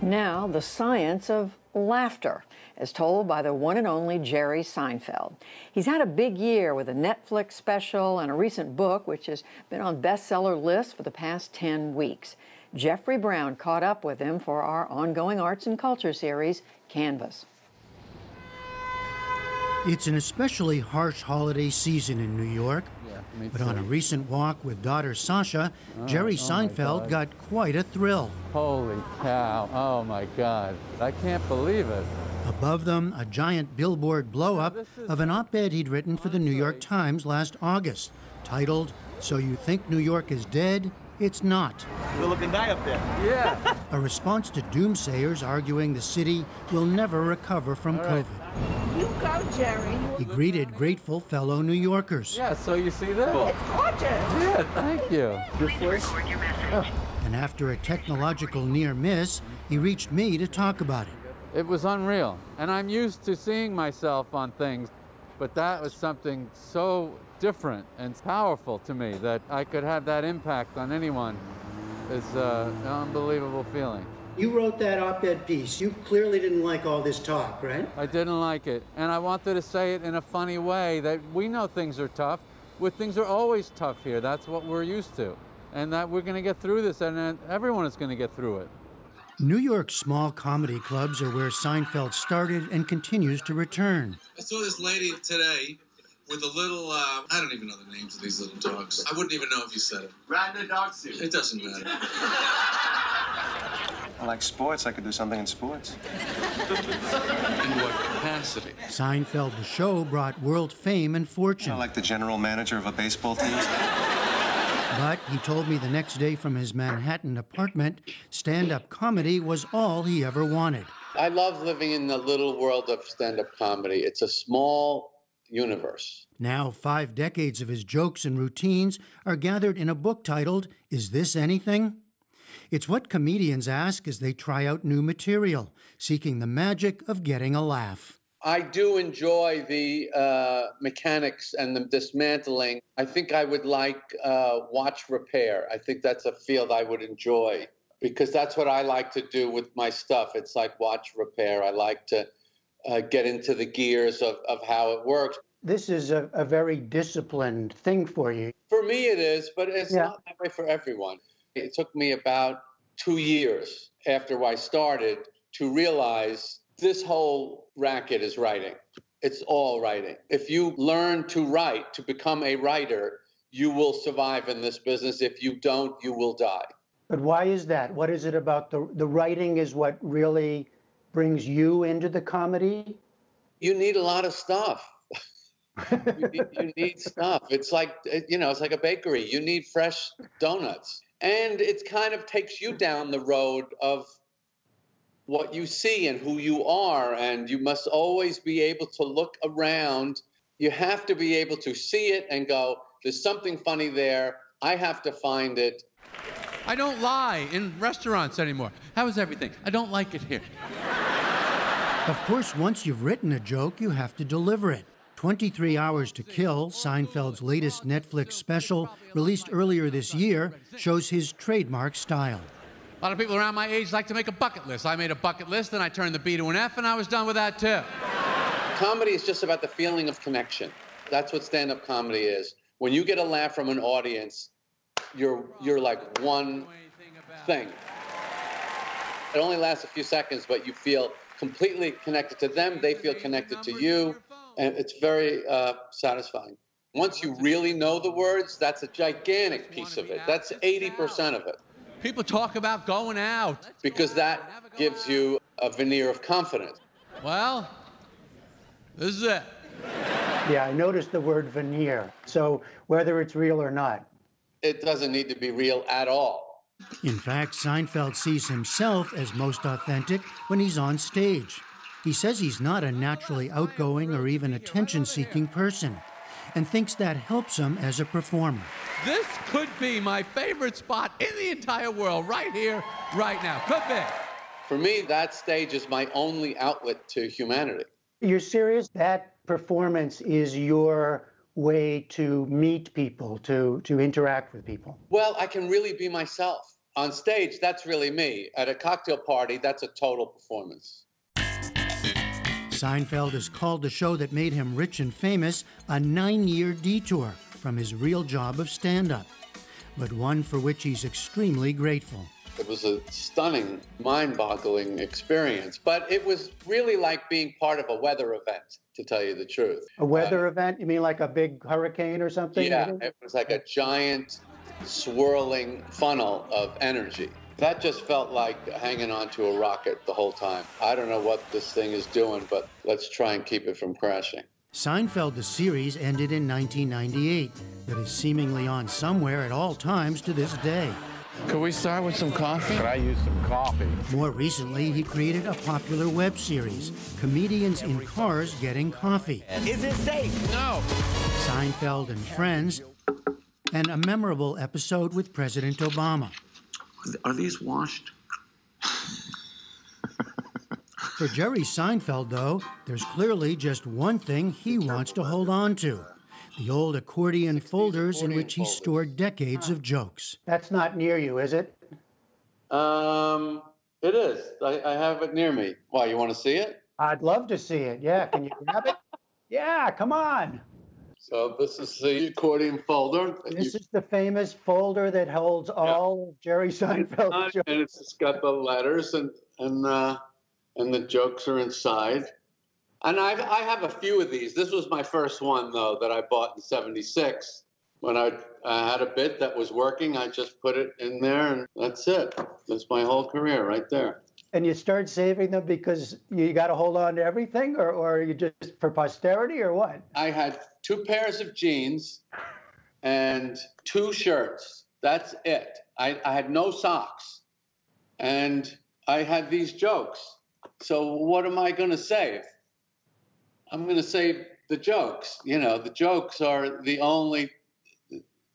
Now, the science of laughter, as told by the one and only Jerry Seinfeld. He's had a big year with a Netflix special and a recent book, which has been on bestseller lists for the past 10 weeks. Jeffrey Brown caught up with him for our ongoing arts and culture series, Canvas. It's an especially harsh holiday season in New York. But on a recent walk with daughter Sasha, Jerry Seinfeld got quite a thrill. Holy cow, oh my God, I can't believe it. Above them, a giant billboard blow-up of an op-ed he'd written for the New York Times last August, titled, "So You Think New York is Dead? It's Not." Good looking guy up there. Yeah. A response to doomsayers arguing the city will never recover from COVID. You go, Jerry. He greeted grateful fellow New Yorkers. Yeah, so you see that? It's gorgeous. Yeah, thank you. And after a technological near miss, he reached me to talk about it. It was unreal. And I'm used to seeing myself on things, but that was something so different and powerful to me that I could have that impact on anyone. It's an unbelievable feeling. You wrote that op-ed piece. You clearly didn't like all this talk, right? I didn't like it, and I wanted to say it in a funny way that we know things are tough. Things are always tough here. That's what we're used to, and that we're going to get through this, and everyone is going to get through it. New York's small comedy clubs are where Seinfeld started and continues to return. I saw this lady today with a little, I don't even know the names of these little dogs. I wouldn't even know if you said it. Rat in a dog suit. It doesn't matter. I like sports. I could do something in sports. In what capacity? Seinfeld, the show, brought world fame and fortune. I like the general manager of a baseball team. But he told me the next day from his Manhattan apartment, stand-up comedy was all he ever wanted. I love living in the little world of stand-up comedy. It's a small universe. Now, 5 decades of his jokes and routines are gathered in a book titled, Is This Anything? It's what comedians ask as they try out new material, seeking the magic of getting a laugh. I do enjoy the mechanics and the dismantling. I think I would like watch repair. I think that's a field I would enjoy because that's what I like to do with my stuff. It's like watch repair. I like to get into the gears of how it works. This is a very disciplined thing for you. For me it is, but it's not that way for everyone. It took me about 2 years after I started to realize this whole racket is writing. It's all writing. If you learn to write, to become a writer, you will survive in this business. If you don't, you will die. But why is that? What is it about the writing is what really brings you into the comedy? You need a lot of stuff. you need stuff. It's like, it's like a bakery. You need fresh donuts. And it kind of takes you down the road of what you see and who you are. And you must always be able to look around. You have to be able to see it and go, there's something funny there. I have to find it. I don't lie in restaurants anymore. How is everything? I don't like it here. Of course, once you've written a joke, you have to deliver it. 23 Hours to Kill, Seinfeld's latest Netflix special, released earlier this year, shows his trademark style. A lot of people around my age like to make a bucket list. I made a bucket list, and I turned the B to an F, and I was done with that, too. Comedy is just about the feeling of connection. That's what stand-up comedy is. When you get a laugh from an audience, you're like one thing. It only lasts a few seconds, but you feel completely connected to them. They feel connected to you. And it's very satisfying. Once you really know the words, that's a gigantic piece of it. That's 80% of it. People talk about going out. Because that gives you a veneer of confidence. Well, this is it. Yeah, I noticed the word veneer. So whether it's real or not. It doesn't need to be real at all. In fact, Seinfeld sees himself as most authentic when he's on stage. He says he's not a naturally outgoing or even attention-seeking person and thinks that helps him as a performer. This could be my favorite spot in the entire world, right here, right now. Could be. For me, that stage is my only outlet to humanity. You're serious? That performance is your way to meet people, to interact with people? Well, I can really be myself. On stage, that's really me. At a cocktail party, that's a total performance. Seinfeld has called the show that made him rich and famous a 9-year detour from his real job of stand-up, but one for which he's extremely grateful. It was a stunning, mind-boggling experience, but it was really like being part of a weather event, to tell you the truth. A weather event? You mean like a big hurricane or something? Yeah, it was like a giant swirling funnel of energy. That just felt like hanging onto a rocket the whole time. I don't know what this thing is doing, but let's try and keep it from crashing. Seinfeld, the series, ended in 1998, but is seemingly on somewhere at all times to this day. Could we start with some coffee? Could I use some coffee? More recently, he created a popular web series, Comedians in Cars Getting Coffee. Is it safe? No. Seinfeld and Friends, and a memorable episode with President Obama. Are these washed? For Jerry Seinfeld, though, there's clearly just one thing he wants to hold on to: the old accordion folders in which he stored decades of jokes. That's not near you, is it? It is. I have it near me. Why, you want to see it? I'd love to see it. Yeah, can you grab it? Yeah, come on. So this is the accordion folder. This is the famous folder that holds all of Jerry Seinfeld's jokes. And it's got the letters and the jokes are inside. And I have a few of these. This was my first one, though, that I bought in '76. When I had a bit that was working, I just put it in there, and that's it. That's my whole career right there. And you start saving them because you got to hold on to everything, or you just for posterity, or what? I had 2 pairs of jeans and 2 shirts. That's it. I had no socks. And I had these jokes. So what am I going to save? I'm going to save the jokes. You know, the jokes are the only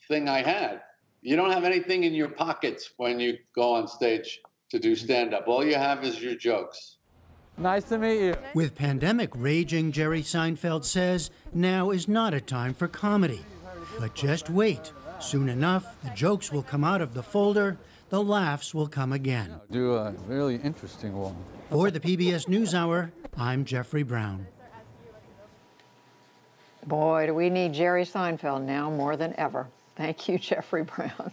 thing I had. You don't have anything in your pockets when you go on stage to do stand-up. All you have is your jokes. Nice to meet you. With pandemic raging, Jerry Seinfeld says now is not a time for comedy. But just wait. Soon enough, the jokes will come out of the folder, the laughs will come again. Do a really interesting one. For the PBS NewsHour, I'm Jeffrey Brown. Boy, do we need Jerry Seinfeld now more than ever. Thank you, Jeffrey Brown.